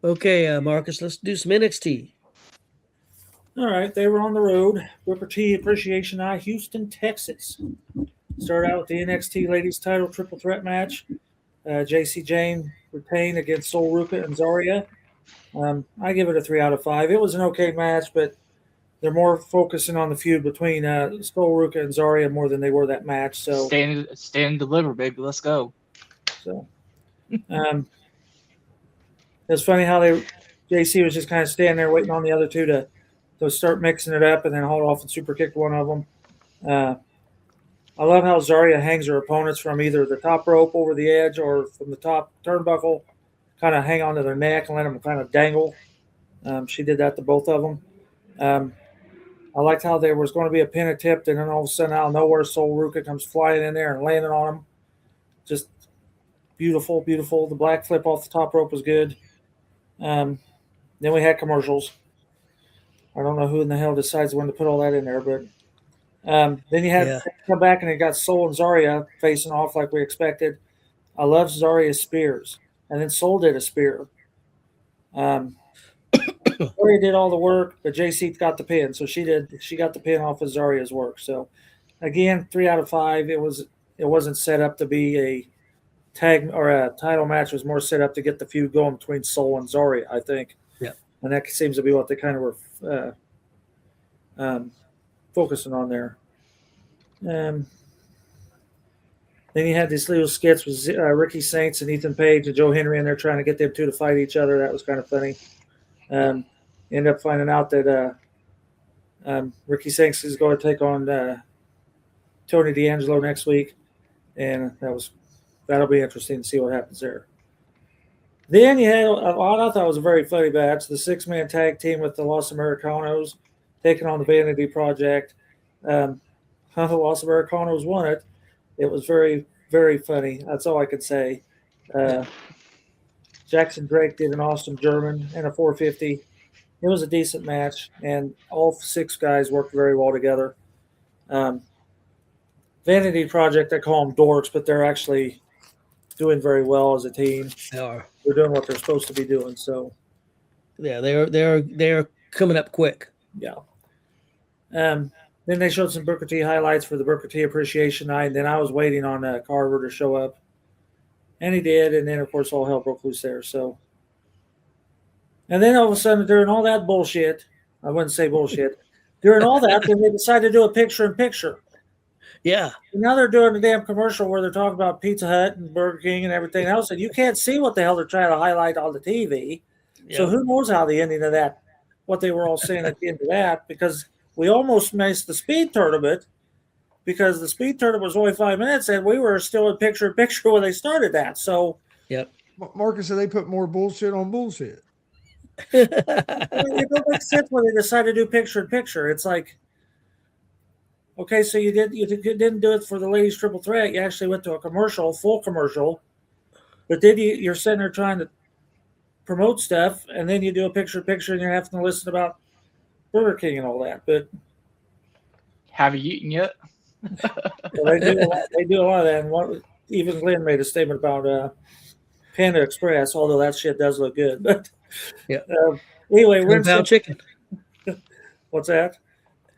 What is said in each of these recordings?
Okay, Marcus, let's do some NXT. All right, they were on the road. Booker T Appreciation Night, Houston, Texas. Started out with the NXT Ladies Title Triple Threat match. JC Jane retained against Sol Ruka and Zarya. I give it a 3 out of 5. It was an okay match, but they're more focusing on the feud between Sol Ruka and Zarya more than they were that match. So, Stand and deliver, baby. Let's go. so it's funny how JC was just kind of standing there waiting on the other two to start mixing it up, and then hauled off and super kicked one of them. I love how Zarya hangs her opponents from either the top rope over the edge or from the top turnbuckle, kind of hang onto their neck and let them kind of dangle. She did that to both of them. I liked how there was going to be a pin attempt, and then all of a sudden, out of nowhere, Sol Ruka comes flying in there and landing on him. Just beautiful, beautiful. The black flip off the top rope was good. Then we had commercials. I don't know who in the hell decides when to put all that in there, but then you had come back and it got Sol and Zarya facing off like we expected. I love Zarya's spears, and then Sol did a spear. Zarya did all the work, but JC got the pin, so she got the pin off of Zarya's work. So again, 3 out of 5. It wasn't set up to be a tag or a title match. It was more set up to get the feud going between Sol and Zarya, I think. Yeah, and that seems to be what they kind of were focusing on there. Then you had these little skits with Ricky Saints and Ethan Page and Joe Henry in there trying to get them two to fight each other. That was kind of funny. End up finding out that Ricky Saints is going to take on Tony D'Angelo next week, and that'll be interesting to see what happens there. Then you had I thought it was a very funny match, the 6-man tag team with the Los Americanos taking on the Vanity Project. The Los Americanos won it. It was very, very funny. That's all I could say. Jackson Drake did an awesome German and a 450. It was a decent match, and all 6 guys worked very well together. Vanity Project, I call them dorks, but they're actually doing very well as a team. They are. They're doing what they're supposed to be doing. So, yeah, they're coming up quick. Yeah. Then they showed some Booker T highlights for the Booker T Appreciation Night. And then I was waiting on Carver to show up, and he did. And then, of course, all hell broke loose there. So, and then all of a sudden, during all that bullshit, I wouldn't say bullshit. During all that, then they decided to do a picture-in-picture. Yeah. And now they're doing a damn commercial where they're talking about Pizza Hut and Burger King and everything else, and you can't see what the hell they're trying to highlight on the TV. Yep. So who knows how the ending of that, what they were all saying at the end of that, because we almost missed the speed tournament because the speed tournament was only 5 minutes, and we were still in picture-in-picture when they started that. So, yep. Marcus said they put more bullshit on bullshit. It don't make sense when they decide to do picture-in-picture. It's like, okay, so you didn't do it for the ladies triple threat. You actually went to a commercial, full commercial, but then you're sitting there trying to promote stuff, and then you do a picture-in-picture, and you're having to listen about Burger King and all that. But have you eaten yet? Well, they do a lot of that. And even Glenn made a statement about Panda Express, although that shit does look good. But yeah. Anyway, Kung Pao chicken. What's that?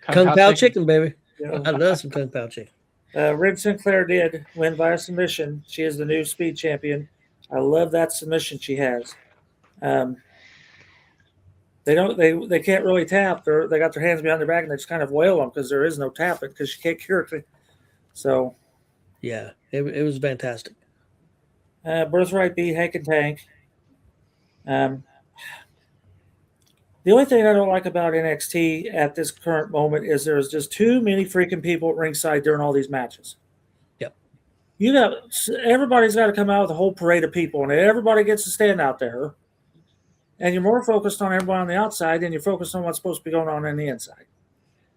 Kung Pao chicken, baby. Yeah. I love some Kung Pao chicken. Red Sinclair did win via submission. She is the new speed champion. I love that submission she has. They can't really tap. They got their hands behind their back and they just kind of wail them because there is no tapping because she can't cure it. So, yeah, it was fantastic. Birthright beat Hank and Tank. The only thing I don't like about NXT at this current moment is there's just too many freaking people at ringside during all these matches. Yep. Everybody's got to come out with a whole parade of people, and everybody gets to stand out there. And you're more focused on everybody on the outside than you're focused on what's supposed to be going on the inside.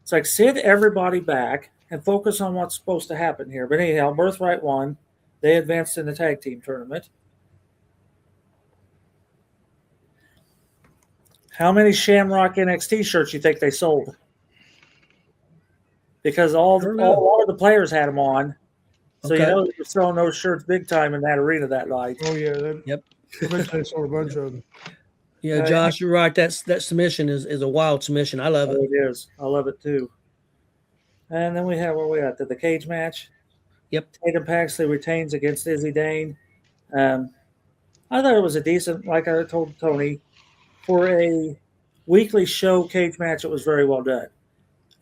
It's like sit everybody back and focus on what's supposed to happen here. But anyhow, Birthright won. They advanced in the tag team tournament. How many Shamrock NXT shirts you think they sold? Because all of the players had them on. So okay. You know they were selling those shirts big time in that arena that night. Oh, yeah. Yep. I bet they sold a bunch of them. Yeah, Josh, you're right. That submission is a wild submission. I love it. It is. I love it too. And then we have where we at the cage match. Yep. Tatum Paxley retains against Izzy Dane. I thought it was a decent, like I told Tony, for a weekly show cage match. It was very well done.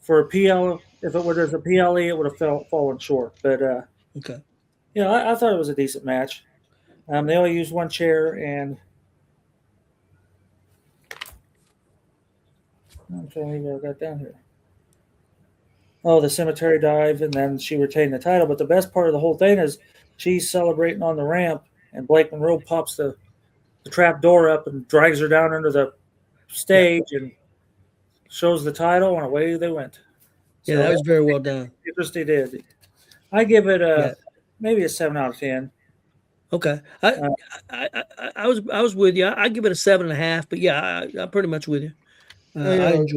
For a PL, if it was a PLE, it would have fallen short. But Okay. I thought it was a decent match. They only used one chair, and I'm trying to think what I got down here. Oh, the cemetery dive, and then she retained the title. But the best part of the whole thing is she's celebrating on the ramp, and Blake Monroe pops the trap door up and drags her down under the stage and shows the title, and away they went. Yeah, that was very well done. Interesting did. I give it maybe a 7 out of 10. Okay, I was with you. I give it a 7.5, but yeah, I'm pretty much with you. I enjoy